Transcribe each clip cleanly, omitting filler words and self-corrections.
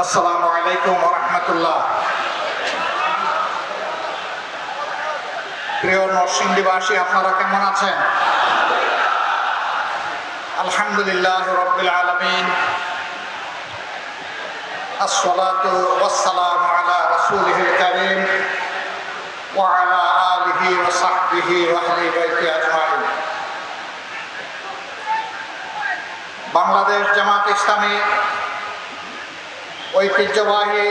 আসসালামু আলাইকুম ওয়া রাহমাতুল্লাহ। প্রিয় নরসিংদীবাসী, আপনারা কেমন আছেন? আলহামদুলিল্লাহ রাব্বিল আলামিন। আসসালাতু ওয়াসসালামু আলা রাসূলিহিল কারীম ওয়া আলা আলিহি ওয়া সাহবিহি ওয়া আহলি বাইতি আজমাইন। বাংলাদেশ জামাত ইসলামী ঐতিহ্যবাহী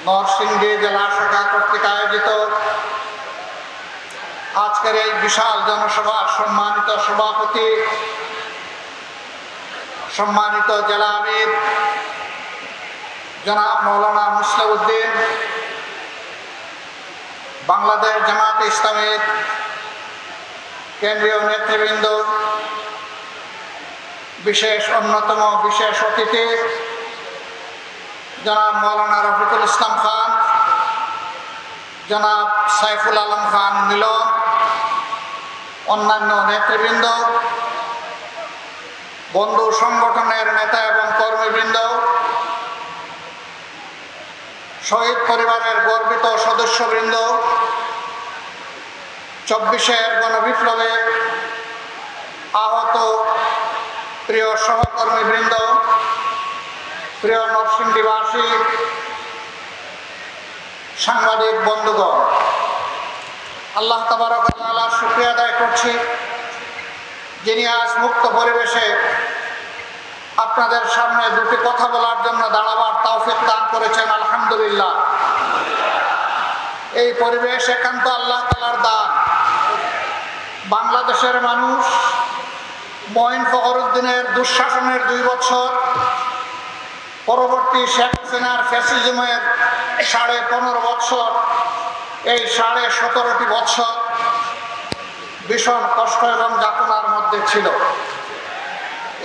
নরসিংদী জেলা শাখা কর্তৃক আয়োজিত আজকের এই বিশাল জনসভার সম্মানিত সভাপতি, সম্মানিত জেলা আমির জনাব মৌলানা মুসলিউদ্দিন, বাংলাদেশ জামাত ইসলামীর কেন্দ্রীয় নেতৃবৃন্দ, অন্যতম বিশেষ অতিথি জনাব মৌলানা রফিকুল ইসলাম খান, জনাব সাইফুল আলম খান মিলন, অন্যান্য নেতৃবৃন্দ, বন্ধু সংগঠনের নেতা এবং কর্মীবৃন্দ, শহীদ পরিবারের গর্বিত সদস্যবৃন্দ, 24-এর গণবিপ্লবে আহত প্রিয় সহকর্মীবৃন্দ, প্রিয় নরসিংদীবাসী, সাংবাদিক বন্ধুগণ, আল্লাহ তাবারক ওয়া তাআলার শুকরিয়া আদায় করছি, যিনি আজ মুক্ত পরিবেশে আপনাদের সামনে দুটি কথা বলার জন্য দাঁড়াবার তৌফিক দান করেছেন। আলহামদুলিল্লাহ। এই পরিবেশ একান্ত আল্লাহ তাআলার দান। বাংলাদেশের মানুষ মঈন ফখরুদ্দিনের দুঃশাসনের 2 বছর, পরবর্তী শেখ হাসিনার ফ্যাসিজমের 15.5 বছর, এই 17.5 বছর ভীষণ কষ্ট এবং যাতনার মধ্যে ছিল।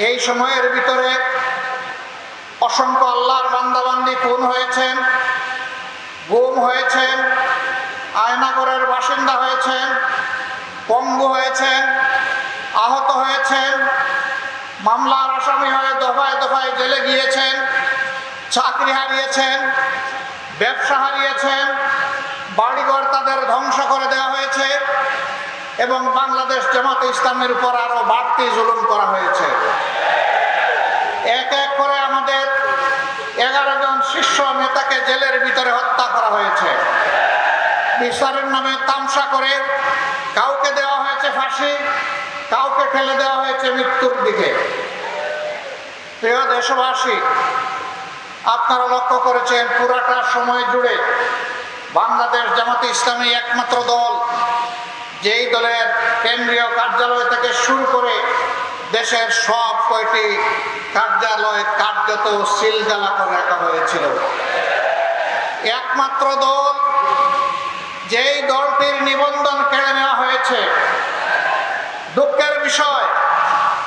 এই সময়ের ভিতরে অসংখ্য আল্লাহর বান্দাবান্দি খুন হয়েছেন, গুম হয়েছেন, আয়নাগরের বাসিন্দা হয়েছেন, পঙ্গু হয়েছেন, আহত হয়েছেন, মামলার আসামি হয়ে দফায় দফায় জেলে গিয়েছেন, চাকরি হারিয়েছেন, ব্যবসা হারিয়েছেন, বাড়িঘর তাদের ধ্বংস করে দেওয়া হয়েছে এবং বাংলাদেশ জামাত ইসলামের উপর আরো বাড়তি জুলুম করা হয়েছে। এক এক করে আমাদের 11 জন শীর্ষ নেতাকে জেলের ভিতরে হত্যা করা হয়েছে। বিচারের নামে তামসা করে কাউকে দেওয়া হয়েছে ফাঁসি, কাউকে ঠেলে দেওয়া হয়েছে মৃত্যুর দিকে। প্রিয় দেশবাসী, আপনারা লক্ষ্য করেছেন পুরাটা সময় জুড়ে বাংলাদেশ জামাত ইসলামী একমাত্র দল, যেই দলের কেন্দ্রীয় কার্যালয় থেকে শুরু করে দেশের সব কয়টি কার্যালয় কার্যত সিলগালা করে রাখা হয়েছিল। একমাত্র দল, যেই দলটির নিবন্ধন কেড়ে নেওয়া হয়েছে। দুঃখের বিষয়,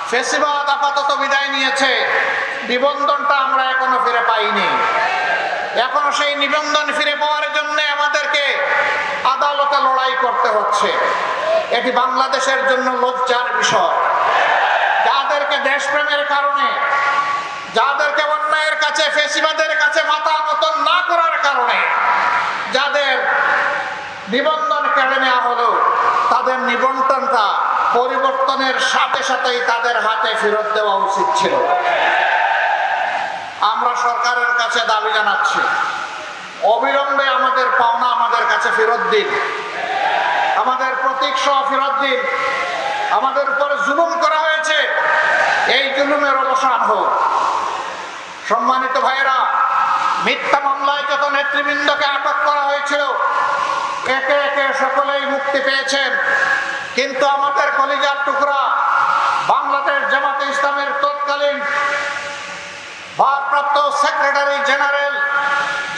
ফ্যাসিবাদ আপাতত বিদায় নিয়েছে, নিবন্ধনটা আমরা এখনো ফিরে পাইনি। এখনো সেই নিবন্ধন ফিরে পাওয়ার জন্য আমাদেরকে আদালতে লড়াই করতে হচ্ছে। এটি বাংলাদেশের জন্য লজ্জার বিষয়। যাদেরকে দেশপ্রেমের কারণে, যাদেরকে অন্যায়ের কাছে, ফ্যাসিবাদের কাছে মাথা মতন না করার কারণে যাদের নিবন্ধন কেড়ে নেওয়া হলো, তাদের নিবন্ধনটা পরিবর্তনের সাথে সাথেই তাদের হাতে ফেরত দেওয়া উচিত ছিল। আমরা সরকারের কাছে দাবি জানাচ্ছি, অবিলম্বে আমাদের পাওনা আমাদের কাছে ফেরত দিন, আমাদের প্রতীক সহ ফেরত দিন। আমাদের উপরে জুলুম করা হয়েছে, এই জুলুমের অবসান হোক। সম্মানিত ভাইয়েরা, মিথ্যা মামলায় যত নেতৃবৃন্দকে আটক করা হয়েছিল, একে একে সকলেই মুক্তি পেয়েছেন, কিন্তু আমাদের কলিজার টুকরা বাংলাদেশ জামাতে ইসলামের তৎকালীন ভারপ্রাপ্ত সেক্রেটারি জেনারেল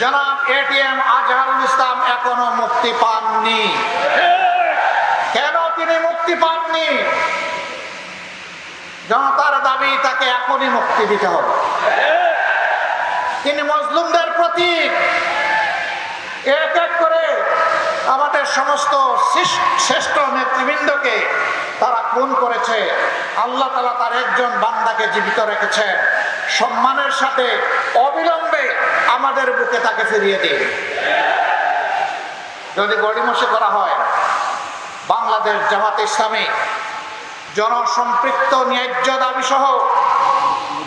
জনাব ATM আজহারুল ইসলাম এখনো মুক্তি পাননি। কেন তিনি মুক্তি পাননি? জনতার দাবি, তাকে এখনই মুক্তি দিতে হবে। তিনি মজলুমদের প্রতীক। এক এক করে আমাদের সমস্ত শ্রেষ্ঠ নেতৃবৃন্দকে তারা খুন করেছে, আল্লাহ তাআলা তার একজন বান্দাকে জীবিত রেখেছেন। সম্মানের সাথে অবিলম্বে আমাদের বুকে তাকে ফিরিয়ে দিন। যদি গড়িমসি করা হয়, বাংলাদেশ জামাতে ইসলামী জনসম্পৃক্ত ন্যায্য দাবি সহ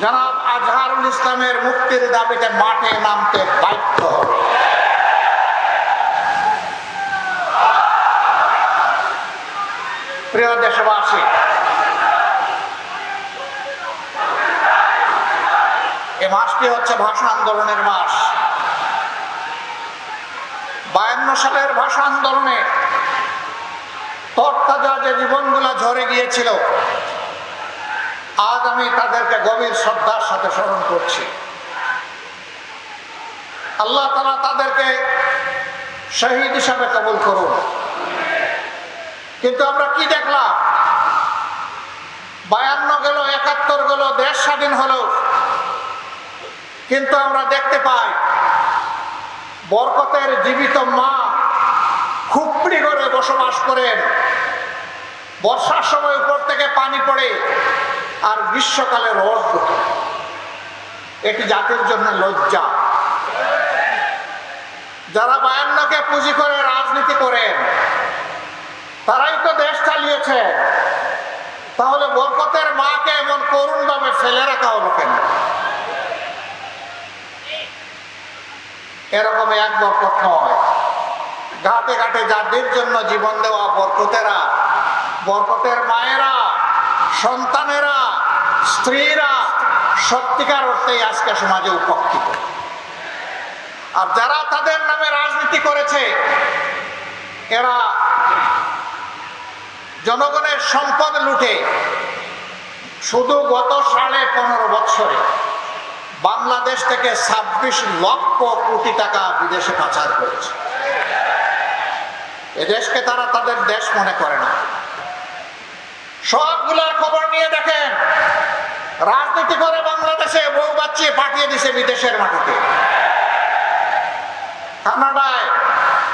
জনাব আজহারুল ইসলামের মুক্তির দাবিতে মাঠে নামতে বাধ্য হবে। প্রিয় দেশবাসী, এ মাসটি হচ্ছে ভাষা আন্দোলনের মাস। 52 সালের ভাষা আন্দোলনে তরতাজা যে জীবনগুলা ঝরে গিয়েছিল, আজ আমি তাদেরকে গভীর শ্রদ্ধার সাথে স্মরণ করছি। আল্লাহ তাআলা তাদেরকে শহীদ হিসাবে কবুল করুন। কিন্তু আমরা কি দেখলাম? 52 গেল, 71 গেল, দেশ স্বাধীন হলো, কিন্তু আমরা দেখতে পাই বরকতের জীবিত মা খুপড়ি ঘরে বসবাস করেন। বর্ষার সময় উপর থেকে পানি পড়ে আর গ্রীষ্মকালে রোদ ঢোকে। এটি জাতির জন্য লজ্জা। যারা 52কে পুঁজি করে রাজনীতি করেন, তারাই তো দেশ চালিয়েছে। তাহলে বরকতের মাকে এমন করুণ ভাবে ফেলে রাখা হলো কেন? এরকম এক বরকত নয়। ঘাটে ঘাটে যাদের জন্য জীবন দেওয়া বরকতেরা, বরকতের মায়েরা, সন্তানেরা, স্ত্রীরা সত্যিকার অর্থেই আজকে সমাজে উপকৃত। আর যারা তাদের নামে রাজনীতি করেছে, এরা জনগণের সম্পদ লুটে শুধু গত 15.5 বছরে বাংলাদেশ থেকে 26 লক্ষ কোটি টাকা বিদেশে পাচার করেছে। এদেশকে তারা তাদের দেশ মনে করে না। সবগুলোর খবর নিয়ে দেখেন, রাজনীতি করে বাংলাদেশে বউ বাচ্চা পাঠিয়ে দিছে বিদেশের মাটিতে। কানাডায়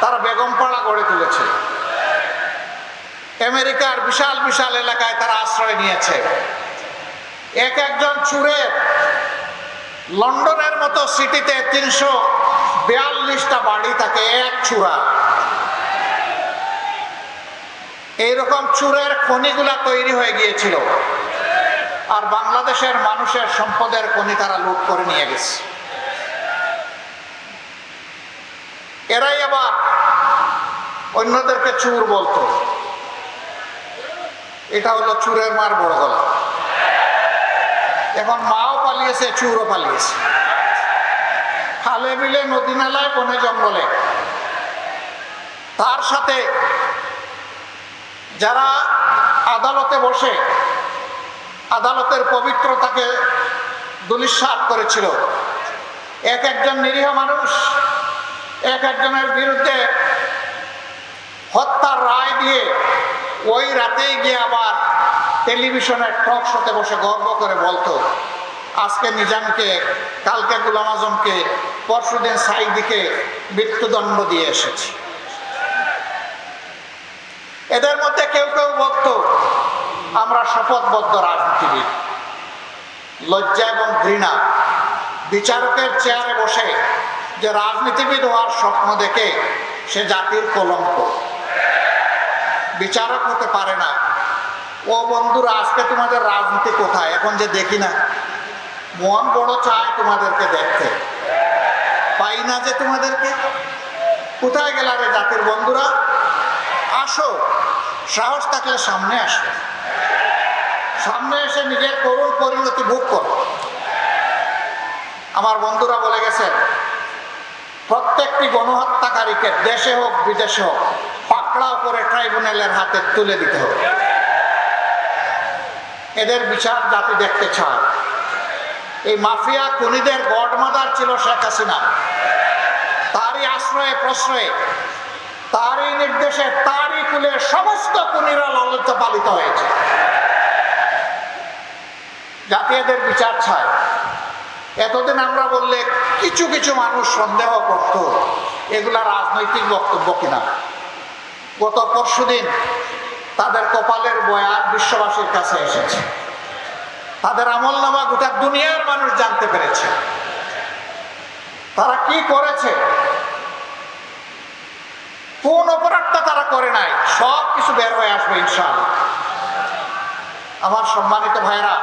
তারা বেগমপাড়া গড়ে তুলেছে। আমেরিকার বিশাল বিশাল এলাকায় তারা আশ্রয় নিয়েছে। এক একজন চুরের লন্ডনের মতো সিটিতে 342টা বাড়ি থাকে এক চুরা। এইরকম চুরের খনিগুলা তৈরি হয়ে গিয়েছিল, আর বাংলাদেশের মানুষের সম্পদের খনি তারা লুট করে নিয়ে গেছে। এরাই আবার অন্যদেরকে চুর বলতো। এটা হলো চুরের মার বড় গলা। এখন মাও পালিয়েছে, চুরও পালিয়েছে। খালে বিলে, নদী নালায়, বনে জঙ্গলে। তার সাথে যারা আদালতে বসে আদালতের পবিত্রতাকে দুলিশ্বাস করেছিল, এক একজন নিরীহ মানুষ এক একজনের বিরুদ্ধে হত্যার রায় দিয়ে ওই রাতেই গিয়ে আবার টেলিভিশনের টক শোতে বসে গর্ব করে বলতো, আজকে নিজামকে, কালকে গোলাম আজমকে, পরশুদিন সাইদিকে মৃত্যুদণ্ড দিয়ে এসেছি। এদের মধ্যে কেউ কেউ বলতো, আমরা শপথবদ্ধ রাজনীতিবিদ। লজ্জা এবং ঘৃণা। বিচারকের চেয়ারে বসে যে রাজনীতিবিদ হওয়ার স্বপ্ন দেখে সে জাতির কলঙ্ক। বিচারক হতে পারে না। ও বন্ধুরা, আজকে তোমাদের রাজনীতি কোথায়? এখন যে দেখি না, মন বড় চায় তোমাদেরকে দেখতে, পাই না যে তোমাদেরকে। কোথায় গেলা রে জাতির বন্ধুরা? আসো, সাহস থাকলে সামনে আসো। সামনে এসে নিজের করুণ পরিণতি ভোগ করো। আমার বন্ধুরা বলে গেছেন, প্রত্যেকটি গণহত্যাকারীকে দেশে হোক বিদেশে হোক পাকড়াও করে ট্রাইব্যুনালের হাতে তুলে দিতে হবে। এদের বিচার জাতি দেখতে চায়। এই মাফিয়া খুনিদের গডমাদার ছিল শেখ হাসিনা। তারই আশ্রয়ে প্রশ্রয়ে, তারই নির্দেশে, তারই কুলে সমস্ত খুনিরা লালিত পালিত হয়েছে। জাতি এদের বিচার চায়। এতদিন আমরা বললে কিছু কিছু মানুষ সন্দেহ করত এগুলা রাজনৈতিক বক্তব্য কিনা। গত পরশুদিন তাদের কপালের বয়ান বিশ্ববাসীর কাছে এসেছে, তাদের আমলনামা গোটা দুনিয়ার মানুষ জানতে পেরেছে। তারা কি করেছে, কোন অপরাধটা তারা করে নাই, সব কিছু বের হয়ে আসবে ইনশাআল্লাহ। আমার সম্মানিত ভাইরা,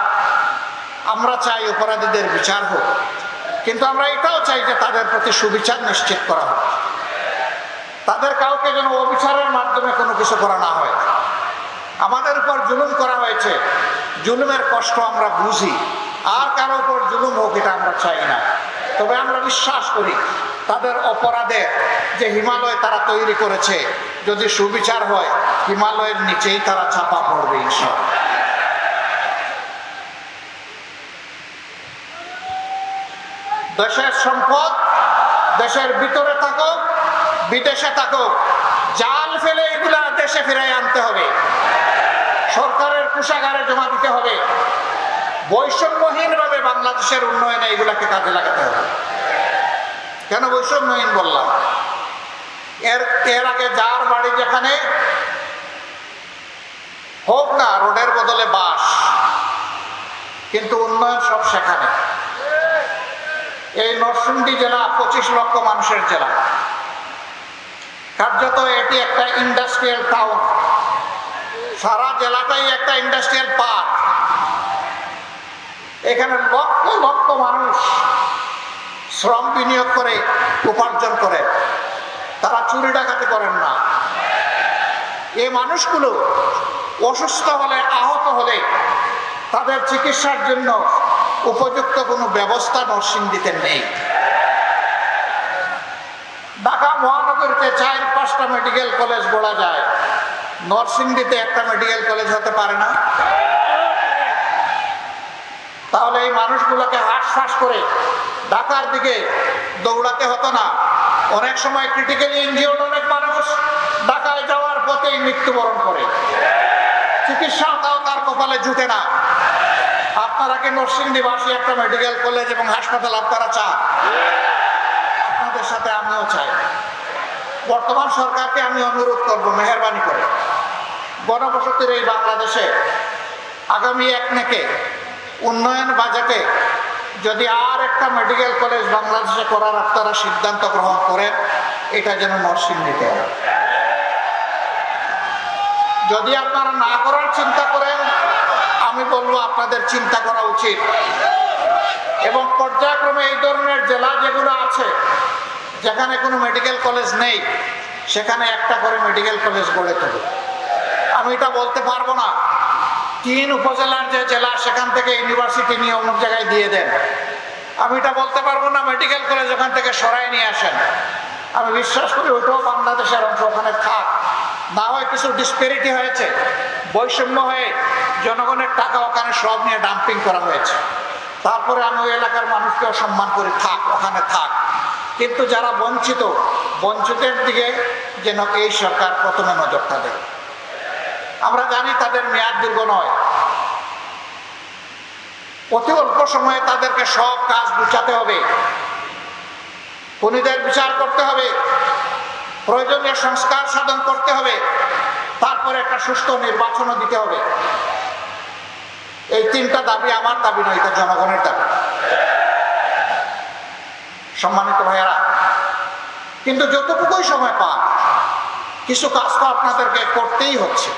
আমরা চাই অপরাধীদের বিচার হোক, কিন্তু আমরা এটাও চাই যে তাদের প্রতি সুবিচার নিশ্চিত করা হোক। তাদের কাউকে যেন অবিচারের মাধ্যমে কোনো কিছু করা না হয়। আমাদের উপর জুলুম করা হয়েছে, জুলুমের কষ্ট আমরা বুঝি, আর কারো উপর জুলুম হোক এটা আমরা চাই না। তবে আমরা বিশ্বাস করি তাদের অপরাধের যে হিমালয় তারা তৈরি করেছে, যদি সুবিচার হয় হিমালয়ের নিচেই তারা চাপা পড়বে ইনশাআল্লাহ। দেশের সম্পদ দেশের ভিতরে থাকুক বিদেশে থাকুক, জাল ফেলে এগুলা দেশে ফিরাই আনতে হবে, সরকারের কোষাগারে জমা দিতে হবে। বৈষম্যহীন ভাবে বাংলাদেশের উন্নয়নে এগুলাকে কাজে লাগাতে হবে। কেন বৈষম্যহীন বললাম? এর আগে যার বাড়ি যেখানে হোক না রোডের বদলে বাস, কিন্তু উন্নয়ন সব সেখানে। এই নরসিংদী জেলা 25 লক্ষ মানুষের জেলা, কার্যত এটি একটা ইন্ডাস্ট্রিয়াল টাউন, সারা জেলাটাই একটা ইন্ডাস্ট্রিয়াল পার্ক। এখানে লক্ষ লক্ষ মানুষ শ্রম বিনিয়োগ করে উপার্জন করে, তারা চুরি ডাকাতি করেন না। এই মানুষগুলো অসুস্থ হলে, আহত হলে তাদের চিকিৎসার জন্য উপযুক্ত কোনো ব্যবস্থা নরসিংদীতে নেই। ঢাকা মহানগরীতে 4-5টা মেডিকেল কলেজ গড়া যায়, নরসিংদীতে একটা মেডিকেল কলেজ হতে পারে না। তাহলে এই মানুষগুলোকে হাঁসফাঁস করে ঢাকার দিকে দৌড়াতে হতো না। অনেক সময় ক্রিটিক্যালি ইনজিওর্ড অনেক মানুষ ঢাকায় যাওয়ার পথেই মৃত্যুবরণ করে, চিকিৎসাটাও তার কপালে জুটে না। আপনারা কি নরসিংদীবাসী একটা মেডিকেল কলেজ এবং হাসপাতাল আপনারা চান? আপনাদের সাথে আমিও চাই। বর্তমান সরকারকে আমি অনুরোধ করব, মেহেরবানি করে গণবসতির এই বাংলাদেশে আগামী একনেকে উন্নয়ন বাজেটে যদি আর একটা মেডিকেল কলেজ বাংলাদেশে করার আপনারা সিদ্ধান্ত গ্রহণ করেন, এটা যেন নরসিংদীতে হয়। যদি আপনারা না করার চিন্তা করেন, আমি বলবো আপনাদের চিন্তা করা উচিত, এবং পর্যায়ক্রমে এই ধরনের জেলা যেগুলো আছে যেখানে কোনো মেডিকেল কলেজ নেই, সেখানে একটা করে মেডিকেল কলেজ গড়ে তুলুন। আমি এটা বলতে পারবো না 3 উপজেলার যে জেলা সেখান থেকে ইউনিভার্সিটি নিয়ে অন্য জায়গায় দিয়ে দেন। আমি এটা বলতে পারবো না মেডিকেল কলেজ ওখান থেকে সরাই নিয়ে আসেন। আমি বিশ্বাস করি ওইটাও বাংলাদেশের অংশ, ওখানে থাক। না হয় কিছু ডিসপেরিটি হয়েছে, বৈষম্য হয়ে জনগণের টাকা ওখানে সব নিয়ে ডাম্পিং করা হয়েছে। তারপরে আমি ওই এলাকার মানুষকেও সম্মান করি, থাক ওখানে থাক। কিন্তু যারা বঞ্চিত, বঞ্চিতের দিকে যেন এই সরকার প্রথমে নজরটা দেয়। আমরা জানি তাদের মেয়াদ দীর্ঘ নয়, অতি অল্প সময়ে তাদেরকে সব কাজ গুছাতে হবে, খুনিদের বিচার করতে হবে, প্রয়োজনীয় সংস্কার সাধন করতে হবে, তারপরে একটা সুষ্ঠু নির্বাচনও দিতে হবে। এই 3টা দাবি আমার দাবি নয়, এটা জনগণের দাবি। সম্মানিত ভাইয়েরা, কিন্তু যতটুকুই সময় পান কিছু কাজ তো আপনাদেরকে করতেই হচ্ছে,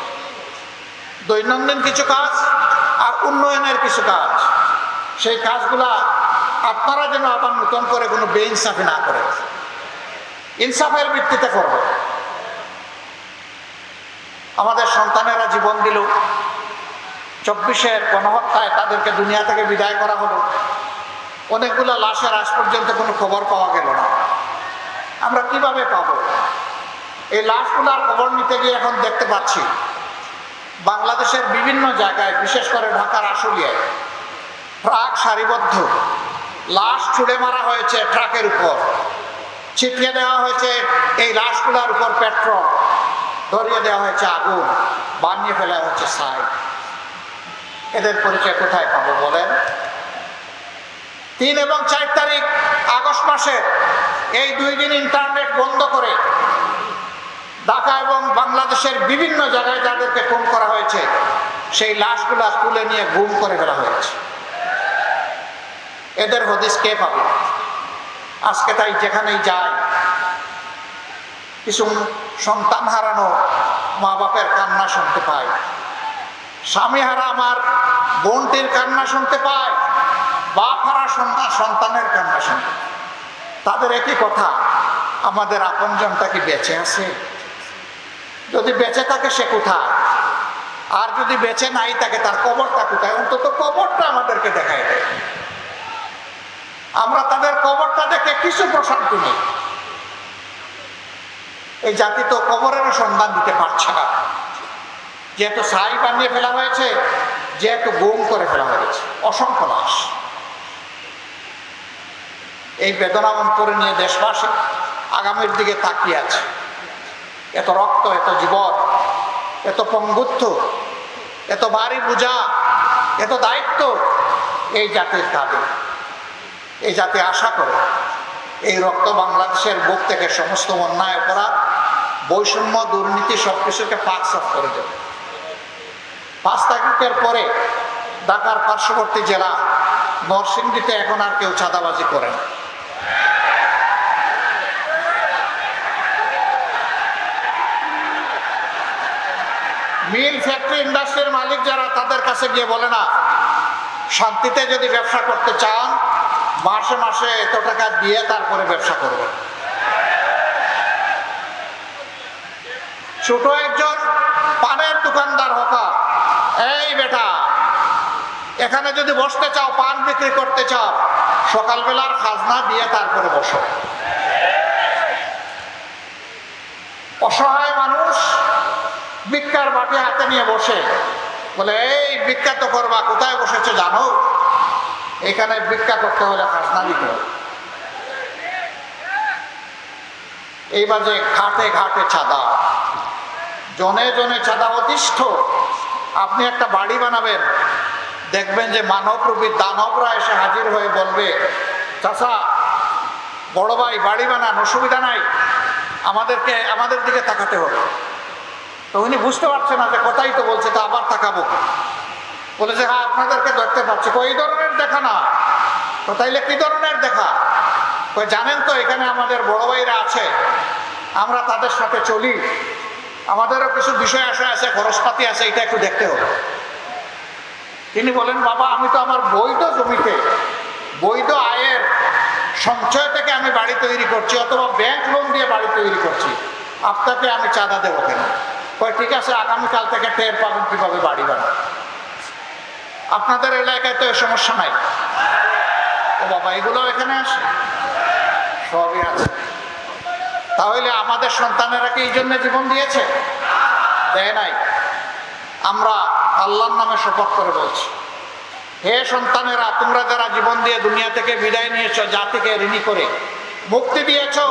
দৈনন্দিন কিছু কাজ আর উন্নয়নের কিছু কাজ। সেই কাজগুলা আপনারা যেন আবার নতুন করে কোনো বেইনসাফি না করেন, ইনসাফের ভিত্তিতে করব। আমাদের সন্তানেরা জীবন দিল, 24-এর গণহত্যায় তাদেরকে দুনিয়া থেকে বিদায় করা হলো, অনেকগুলো লাশের আজ পর্যন্ত কোনো খবর পাওয়া গেল না। আমরা কিভাবে পাবো? এই লাশগুলার খবর নিতে গিয়ে এখন দেখতে পাচ্ছি বাংলাদেশের বিভিন্ন জায়গায়, বিশেষ করে ঢাকার আশুলিয়ায় ট্রাক সারিবদ্ধ, লাশ ছুঁড়ে মারা হয়েছে ট্রাকের উপর, ছিটিয়ে দেওয়া হয়েছে এই লাশগুলার উপর পেট্রোল, ধরিয়ে দেওয়া হয়েছে আগুন, বানিয়ে ফেলা হচ্ছে ছাই। এদের পরিচয় কোথায় পাবো বলেন? 3 এবং 4 তারিখ আগস্ট মাসে এই 2 দিন ইন্টারনেট বন্ধ করে ঢাকা এবং বাংলাদেশের বিভিন্ন জায়গায় যাদেরকে খুন করা হয়েছে সেই লাশগুলা তুলে নিয়ে গুম করে ফেলা হয়েছে। এদের হদিস কে পাবে? আজকে তাই যেখানেই যায় কিছু সন্তান হারানো মা বাপের কান্না শুনতে পায়, স্বামী হারা আমার বোনটির কান্না শুনতে পায়, বাপ হারা সন্তানের কান্না শুনতে পায়। তাদের একই কথা, আমাদের আপনজনটা কি বেঁচে আছে? যদি বেঁচে থাকে সে কোথায়? আর যদি বেঁচে নাই থাকে তার কবরটা কোথায়? অন্তত কবরটা আমাদেরকে দেখায় দেয়। আমরা তাদের কবরটা দেখে কিছু প্রশান্তি নেই। এই জাতি তো কবরেরও সন্ধান দিতে পারছে না, যেহেতু ছাই বানিয়ে ফেলা হয়েছে, যেহেতু গুম করে ফেলা হয়েছে। অসংখ্য লাশ। এই বেদনা অন্তরে নিয়ে দেশবাসী আগামীর দিকে তাকিয়ে আছে। এত রক্ত, এত জীবন, এত পঙ্গুত্ব, এত ভারী বোঝা, এত দায়িত্ব এই জাতির কাঁধে। এই জাতি আশা করে এই রক্ত বাংলাদেশের বুক থেকে সমস্ত অন্যায় অপরাধ, বৈষম্য, দুর্নীতি সবকিছুকে পাক সাফ করে দেবে। 5 তারিখের পরে ঢাকার পার্শ্ববর্তী জেলা নরসিংদীতে এখন আর কেউ চাঁদাবাজি করে না। মিল, ফ্যাক্টরি, ইন্ডাস্ট্রির মালিক যারা, তাদের কাছে গিয়ে বলে না শান্তিতে যদি ব্যবসা করতে চান মাসে মাসে এত টাকা দিয়ে তারপরে ব্যবসা করবেন। ছোট একজন পানের দোকানদার হকার, এই বেটা এখানে যদি বসতে চাও, পান বিক্রি করতে চাও, সকালবেলার খাজনা দিয়ে তারপরে বসো। অসহায় মানুষ ভিক্ষার বাটি হাতে নিয়ে বসে, বলে এই ভিক্ষা তো করবা, কোথায় বসেছে জানো? এখানে ভিক্ষা করতে হলে খাজনা দিতে হবে। এই বাজে ঘাটে ঘাটে চাঁদা, জনে জনে চাঁদা অতিষ্ঠ। আপনি একটা বাড়ি বানাবেন, দেখবেন যে মানবরূপী দানবরা এসে হাজির হয়ে বলবে, চাচা বড় ভাই বাড়ি বানান, অসুবিধা নাই, আমাদের দিকে তাকাতে হবে। তো উনি বুঝতে পারছে না যে কথাই তো বলছে, তো আবার তাকাবো। বলেছে হ্যাঁ আপনাদেরকে ধরতে পারছি। এই ধরনের দেখা না। তো তাইলে কি ধরনের দেখা? জানেন তো এখানে আমাদের বড় ভাইরা আছে, আমরা তাদের সাথে চলি, আমাদেরও কিছু বিষয় আশয় আছে, খরচপাতি আছে, এটা একটু দেখতে হবে। তিনি বলেন বাবা আমি তো আমার বৈধ জমিতে বৈধ আয়ের সঞ্চয় থেকে আমি বাড়ি তৈরি করছি, অথবা ব্যাংক লোন দিয়ে বাড়ি তৈরি করছি, আপনাকে আমি চাঁদা দেবো কেন? ঠিক আছে, আগামীকাল থেকে টের পাবেন কিভাবে বাড়ি বানান। আপনাদের এলাকায় তো সমস্যা নাই। ও বাবা এগুলো এখানে আসে, সবই আছে। তাহলে আমাদের সন্তানেরা কি এই জন্য জীবন দিয়েছে? দেয় নাই। আমরা আল্লাহর নামে শপথ করে বলছি, হে সন্তানেরা, তোমরা যারা জীবন দিয়ে দুনিয়া থেকে বিদায় নিয়েছো, জাতিকে ঋণী করে মুক্তি দিয়েছো,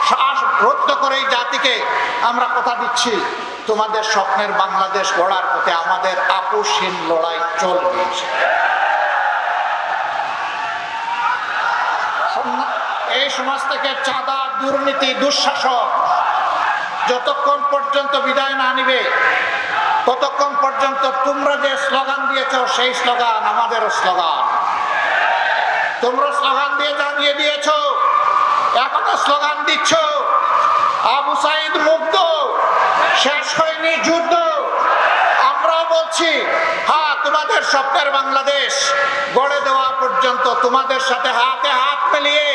শ্বাস রুদ্ধ করে এই জাতিকে আমরা কথা দিচ্ছি, তোমাদের স্বপ্নের বাংলাদেশ গড়ার পথে আমাদের আপোষহীন লড়াই চলবে। এই সমাজ থেকে চাঁদা, দুর্নীতি, দুঃশাসন যতক্ষণ পর্যন্ত বিদায় না নিবে, ততক্ষণ পর্যন্ত তোমরা যে স্লোগান দিয়েছ সেই স্লোগান আমাদেরও স্লোগান। তোমরা স্লোগান দিয়ে জানিয়ে দিয়েছ, এখনো স্লোগান দিচ্ছ, আবু সাইদ মুগ্ধ, শেষ হয়নি যুদ্ধ। আমরাও বলছি হ্যাঁ, তোমাদের স্বপ্নের বাংলাদেশ গড়ে দেওয়া পর্যন্ত তোমাদের সাথে হাতে হাত মিলিয়ে,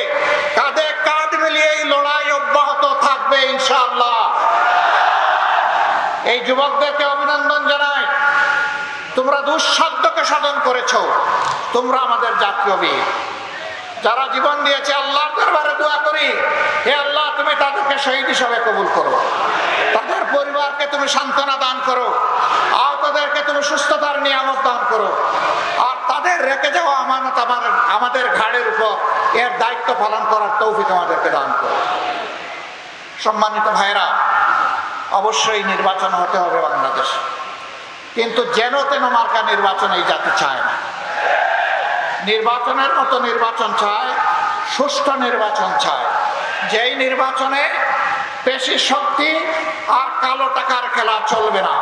কাঁধে কাঁধ মিলিয়ে এই লড়াই অব্যাহত থাকবে ইনশাআল্লাহ। এই যুবকদেরকে অভিনন্দন জানাই, তোমরা দুঃসাধ্যকে সাধন করেছ, তোমরা আমাদের জাতীয় বীর। যারা জীবন দিয়েছে আল্লাহর দরবারে দোয়া করি, হে আল্লাহ তুমি তাদেরকে শহীদ হিসাবে কবুল করো, তাদের পরিবারকে তুমি সান্ত্বনা দান করো, আহতদেরকে তুমি সুস্থতার নিয়ামত দান করো, আর তাদের রেখে যাওয়া আমানত আমাদের ঘাড়ের উপর এর দায়িত্ব পালন করার তৌফিক আমাদেরকে দান করো। সম্মানিত ভাইরা, অবশ্যই নির্বাচন হতে হবে বাংলাদেশ, কিন্তু যেন তেন মার্কা নির্বাচন এই জাতি চায় না। নির্বাচনের মতো নির্বাচন চায়, সুষ্ঠু নির্বাচন চায়, যেই নির্বাচনে পেশি শক্তি আর কালো টাকার খেলা চলবে না।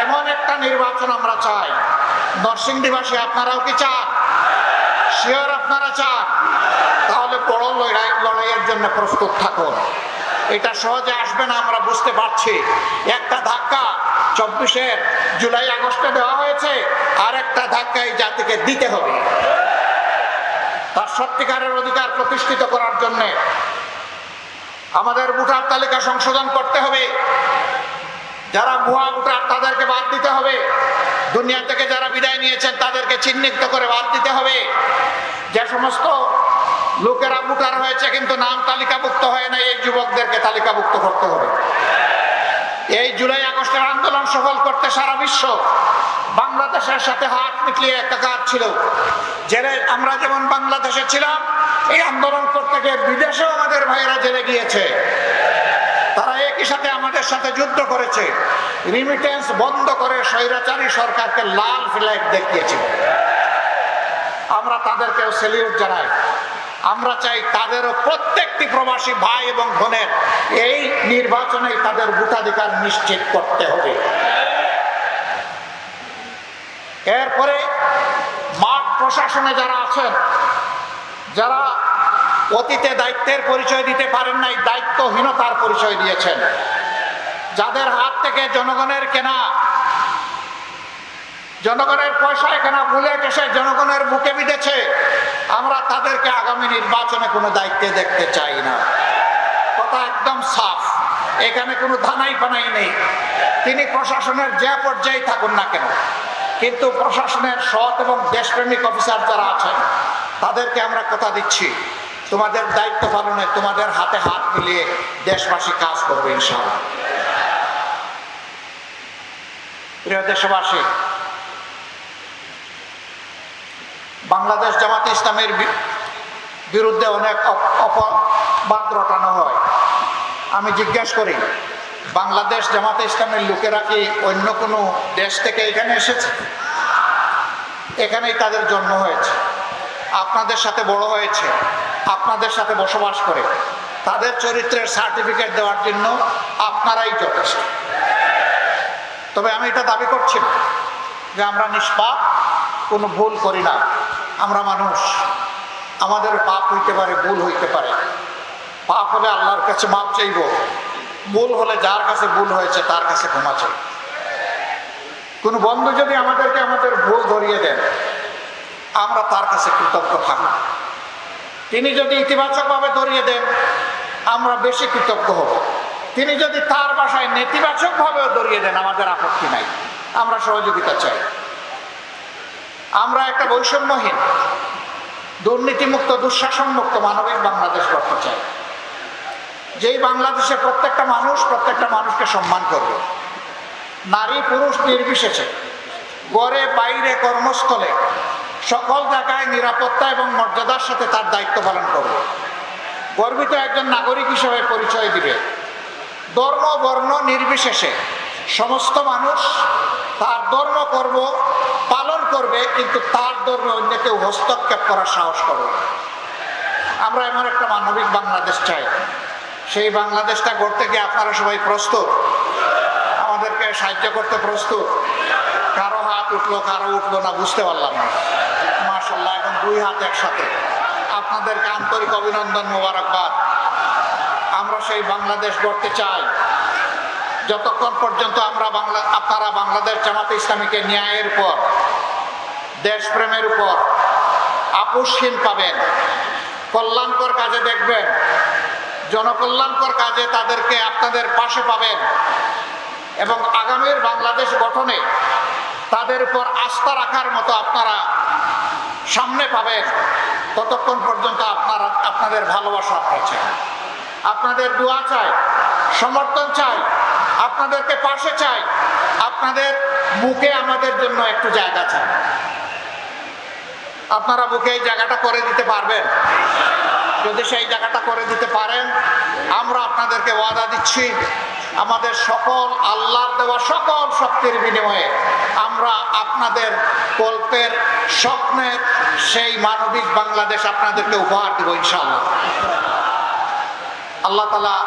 এমন একটা নির্বাচন আমরা চাই। নরসিংদীবাসী আপনারাও কি চান? শিওর আপনারা চান? তাহলে বড় লড়াইয়ের জন্য প্রস্তুত থাকুন। এটা সহজে আসবে না, আমরা বুঝতে পারছি। একটা ধাক্কা 24 জুলাই আগস্টে দেওয়া হয়েছে, আর একটা ধাক্কা এই জাতিকে দিতে হবে। তার সত্যিকারের অধিকার প্রতিষ্ঠিত করার জন্য আমাদের ভোটার তালিকা সংশোধন করতে হবে। যারা ভুয়া ভোটার তাদেরকে বাদ দিতে হবে। দুনিয়া থেকে যারা বিদায় নিয়েছেন তাদেরকে চিহ্নিত করে বাদ দিতে হবে। যে সমস্ত লোকেরা ভোটার হয়েছে কিন্তু নাম তালিকাভুক্ত হয় না, এই যুবকদেরকে তালিকাভুক্ত করতে হবে। এই জুলাই আগস্টের আন্দোলন সফল করতে সারা বিশ্ব বাংলাদেশের সাথে হাত মিলিয়ে একাকার ছিল। জেলে আমরা যেমন বাংলাদেশে ছিলাম, এই আন্দোলন করতে গিয়ে বিদেশেও আমাদের ভাইয়েরা জেলে গিয়েছে। তারা একই সাথে আমাদের সাথে যুদ্ধ করেছে, রিমিটেন্স বন্ধ করে স্বৈরাচারী সরকারকে লাল ফ্ল্যাগ দেখিয়েছিল। আমরা তাদেরকেও সেলিউট জানাই। আমরা চাই তাদেরও প্রত্যেকটি প্রবাসী ভাই এবং বোনের এই নির্বাচনে তাদের ভোটাধিকার নিশ্চিত করতে হবে। এরপরে মাঠ প্রশাসনে যারা আছেন, যারা অতীতে দায়িত্বের পরিচয় দিতে পারেন নাই, দায়িত্বহীনতার পরিচয় দিয়েছেন, যাদের হাত থেকে জনগণের কেনা, জনগণের পয়সায় কেনা বুলেট এসে জনগণের বুকে বিঁধেছে, আমরা তাদেরকে আগামী নির্বাচনে কোনো দায়িত্বে দেখতে চাই না। কথা একদম সাফ, এখানে কোনো ধানাই পানাই নেই। তিনি প্রশাসনের যে পর্যায়ে থাকুন না কেন, কিন্তু প্রশাসনের সৎ এবং দেশপ্রেমিক অফিসার যারা আছেন তাদেরকে আমরা কথা দিচ্ছি, তোমাদের দায়িত্ব পালনে তোমাদের হাতে হাত মিলিয়ে দেশবাসী কাজ করবে ইনশাআল্লাহ। প্রিয় দেশবাসী, বাংলাদেশ জামাতে ইসলামের বিরুদ্ধে অনেক অপবাদ রটানো হয়। আমি জিজ্ঞেস করি, বাংলাদেশ জামাতে ইসলামের লোকেরা কি অন্য কোনো দেশ থেকে এখানে এসেছে? এখানেই তাদের জন্ম হয়েছে, আপনাদের সাথে বড় হয়েছে, আপনাদের সাথে বসবাস করে। তাদের চরিত্রের সার্টিফিকেট দেওয়ার জন্য আপনারাই যথেষ্ট। তবে আমি এটা দাবি করছি না যে আমরা নিষ্পাপ, কোনো ভুল করি না। আমরা মানুষ, আমাদের পাপ হইতে পারে, ভুল হইতে পারে। পাপ হলে আল্লাহর কাছে মাপ চাইব, ভুল হলে যার কাছে ভুল হয়েছে তার কাছে ক্ষমা চাই। কোনো বন্ধু যদি আমাদেরকে আমাদের ভুল ধরিয়ে দেন, আমরা তার কাছে কৃতজ্ঞ থাকব। তিনি যদি ইতিবাচকভাবে ধরিয়ে দেন, আমরা বেশি কৃতজ্ঞ হব। তিনি যদি তার ভাষায় নেতিবাচকভাবেও ধরিয়ে দেন, আমাদের আপত্তি নাই, আমরা সহযোগিতা চাই। আমরা একটা বৈষম্যহীন, দুর্নীতিমুক্ত, দুঃশাসনমুক্ত মানবিক বাংলাদেশ গড়তে চাই। যেই বাংলাদেশে প্রত্যেকটা মানুষকে সম্মান করবে, নারী পুরুষ নির্বিশেষে, ঘরে বাইরে কর্মস্থলে সকল জায়গায় নিরাপত্তা এবং মর্যাদার সাথে তার দায়িত্ব পালন করবে। গর্বিত একজন নাগরিক হিসেবে পরিচয় দিবে। ধর্ম বর্ণ নির্বিশেষে সমস্ত মানুষ তার ধর্ম পালন করবে, কিন্তু তার ধর্মে অন্য কেউ হস্তক্ষেপ করার সাহস করবে। আমরা এমন একটা মানবিক বাংলাদেশ চাই। সেই বাংলাদেশটা গড়তে গিয়ে আপনারা সবাই প্রস্তুত? আমাদেরকে সাহায্য করতে প্রস্তুত? কারো হাত উঠলো, কারো উঠলো না, বুঝতে পারলাম না। মাশাআল্লাহ, এখন 2 হাত একসাথে। আপনাদেরকে আন্তরিক অভিনন্দন, মোবারকবাদ। আমরা সেই বাংলাদেশ গড়তে চাই যতক্ষণ পর্যন্ত আপনারা বাংলাদেশ জামাতে ইসলামীকে ন্যায়ের উপর, দেশপ্রেমের উপর আপোষহীন পাবেন, কল্যাণকর কাজে দেখবেন, জনকল্যাণকর কাজে তাদেরকে আপনাদের পাশে পাবেন এবং আগামীর বাংলাদেশ গঠনে তাদের উপর আস্থা রাখার মতো আপনারা সামনে পাবেন। ততক্ষণ পর্যন্ত আপনাদের ভালোবাসা আছে, আপনাদের দোয়া চাই, সমর্থন চাই, আপনাদেরকে পাশে চাই, আপনাদের বুকে আমাদের জন্য একটু জায়গা চাই। আপনারা বুকে এই জায়গাটা করে দিতে পারবেন? যদি সেই জায়গাটা করে দিতে পারেন, আমরা আপনাদেরকে ওয়াদা দিচ্ছি, আমাদের সকল আল্লাহর দেওয়া সকল শক্তির বিনিময়ে আমরা আপনাদের কল্পের স্বপ্নের সেই মানবিক বাংলাদেশ আপনাদেরকে উপহার দেব ইনশাআল্লাহ। আল্লাহ তাআলা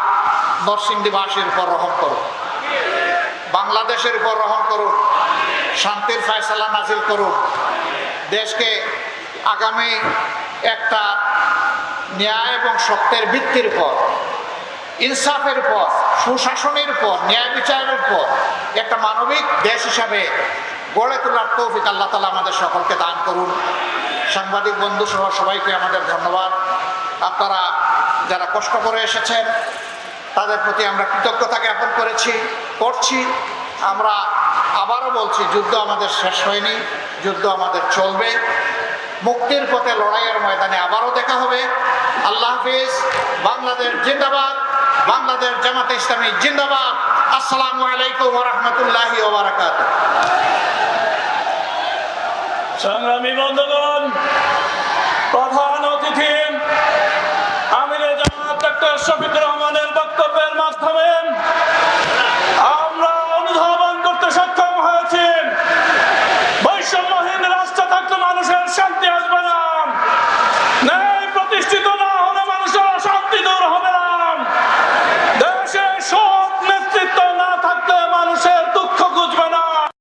নরসিংদীবাসীর উপর রহম করুন, বাংলাদেশের উপর রহম করুন, শান্তির ফয়সালা নাজিল করুন, দেশকে আগামী একটা ন্যায় এবং সত্যের ভিত্তির উপর, ইনসাফের উপর, সুশাসনের উপর, ন্যায় বিচারের উপর একটা মানবিক দেশ হিসাবে গড়ে তোলার তৌফিক আল্লাহ তাআলা আমাদের সকলকে দান করুন। সাংবাদিক বন্ধু সহ সবাইকে আমাদের ধন্যবাদ। আপনারা যারা কষ্ট করে এসেছেন তাদের প্রতি আমরা কৃতজ্ঞতা জ্ঞাপন করছি। আমরা আবারও বলছি, যুদ্ধ আমাদের শেষ হয়নি, যুদ্ধ আমাদের চলবে। মুক্তির পথে লড়াইয়ের ময়দানে আবারও দেখা হবে। আল্লাহ হাফিজ। বাংলাদেশ জিন্দাবাদ, বাংলাদেশ জামাতে ইসলামী জিন্দাবাদ। আসসালামু আলাইকুম ওয়া রাহমাতুল্লাহি ওয়া বারাকাতুহু। সংগ্রামী বন্ধুগণ, প্রধান অতিথি আমিরে জামাত ডক্টর শফিকুর রহমানের বক্তব্যের মাধ্যমে আমরা অনুধাবন করতে সক্ষম হয়েছি, বৈষম্যহীন রাষ্ট্র থাকলে মানুষের শান্তি আসবে না, ন্যায় প্রতিষ্ঠিত না হলে মানুষের অশান্তি দূর হবে না, দেশে সৎ নেতৃত্ব না থাকলে মানুষের